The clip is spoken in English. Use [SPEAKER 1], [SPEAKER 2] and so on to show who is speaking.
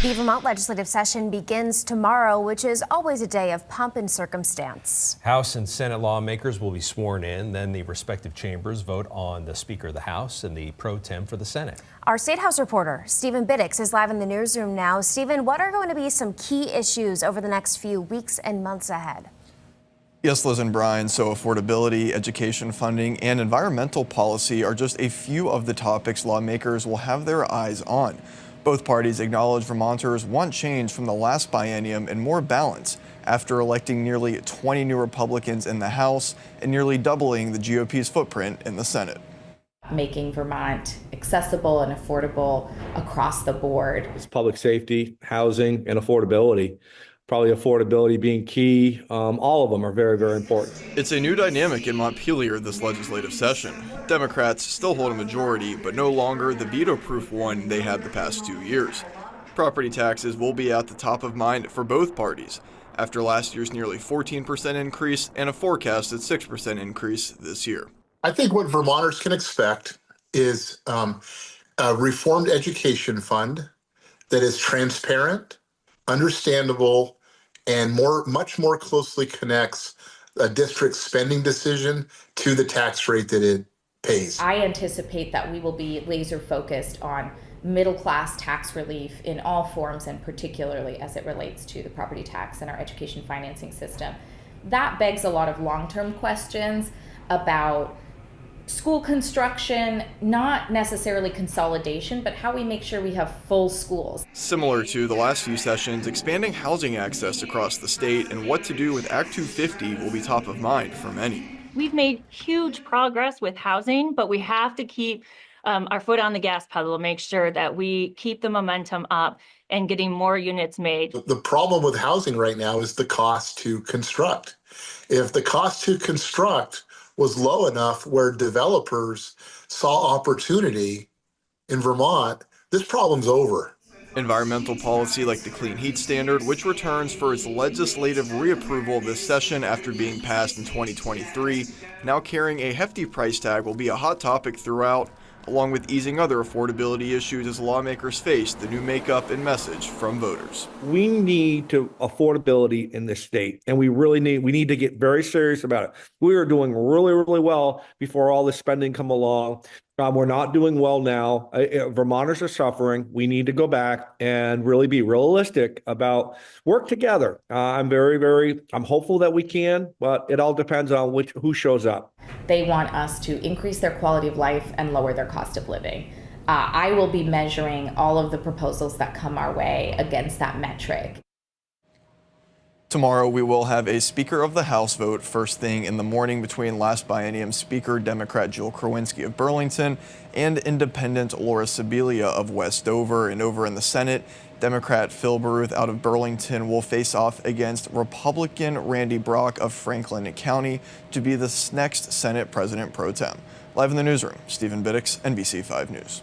[SPEAKER 1] The Vermont legislative session begins tomorrow, which is always a day of pomp and circumstance.
[SPEAKER 2] House and Senate lawmakers will be sworn in, then the respective chambers vote on the Speaker of the House and the pro tem for the Senate. Our
[SPEAKER 1] State House reporter, Stephen Biddix, is live in the newsroom now. Stephen, what are going to be some key issues over the next few weeks and months ahead?
[SPEAKER 3] Yes, Liz and Brian, so affordability, education funding, and environmental policy are just a few of the topics lawmakers will have their eyes on. Both parties acknowledge Vermonters want change from the last biennium and more balance after electing nearly 20 new Republicans in the House and nearly doubling the GOP's footprint in the Senate.
[SPEAKER 4] Making Vermont accessible and affordable across the board.
[SPEAKER 5] It's public safety, housing, and affordability. Probably affordability being key. All of them are very, very important.
[SPEAKER 3] It's a new dynamic in Montpelier this legislative session. Democrats still hold a majority, but no longer the veto-proof one they had the past 2 years. Property taxes will be at the top of mind for both parties after last year's nearly 14% increase and a forecasted 6% increase this year.
[SPEAKER 6] I think what Vermonters can expect is a reformed education fund that is transparent, understandable, and much more closely connects a district's spending decision to the tax rate that it pays.
[SPEAKER 4] I anticipate that we will be laser focused on middle-class tax relief in all forms, and particularly as it relates to the property tax and our education financing system. That begs a lot of long-term questions about school construction, not necessarily consolidation, but how we make sure we have full schools.
[SPEAKER 3] Similar to the last few sessions, expanding housing access across the state and what to do with Act 250 will be top of mind for many.
[SPEAKER 7] We've made huge progress with housing, but we have to keep our foot on the gas pedal to make sure that we keep the momentum up and getting more units made.
[SPEAKER 6] The problem with housing right now is the cost to construct. If the cost to construct was low enough where developers saw opportunity in Vermont, this problem's over.
[SPEAKER 3] Environmental policy like the Clean Heat Standard, which returns for its legislative reapproval this session after being passed in 2023, now carrying a hefty price tag, will be a hot topic throughout, along with easing other affordability issues as lawmakers face the new makeup and message from voters.
[SPEAKER 5] We need affordability in this state, and we need to get very serious about it. We were doing really, really well before all this spending come along. We're not doing well now. Vermonters are suffering. We need to go back and really be realistic about work together. I'm hopeful that we can, but it all depends on who shows up.
[SPEAKER 4] They want us to increase their quality of life and lower their cost of living. I will be measuring all of the proposals that come our way against that metric.
[SPEAKER 3] Tomorrow, we will have a Speaker of the House vote first thing in the morning between last biennium Speaker Democrat Jill Krowinski of Burlington and Independent Laura Sibilia of West Dover. And over in the Senate, Democrat Phil Baruth out of Burlington will face off against Republican Randy Brock of Franklin County to be the next Senate President Pro Tem. Live in the newsroom, Stephen Biddix, NBC5 News.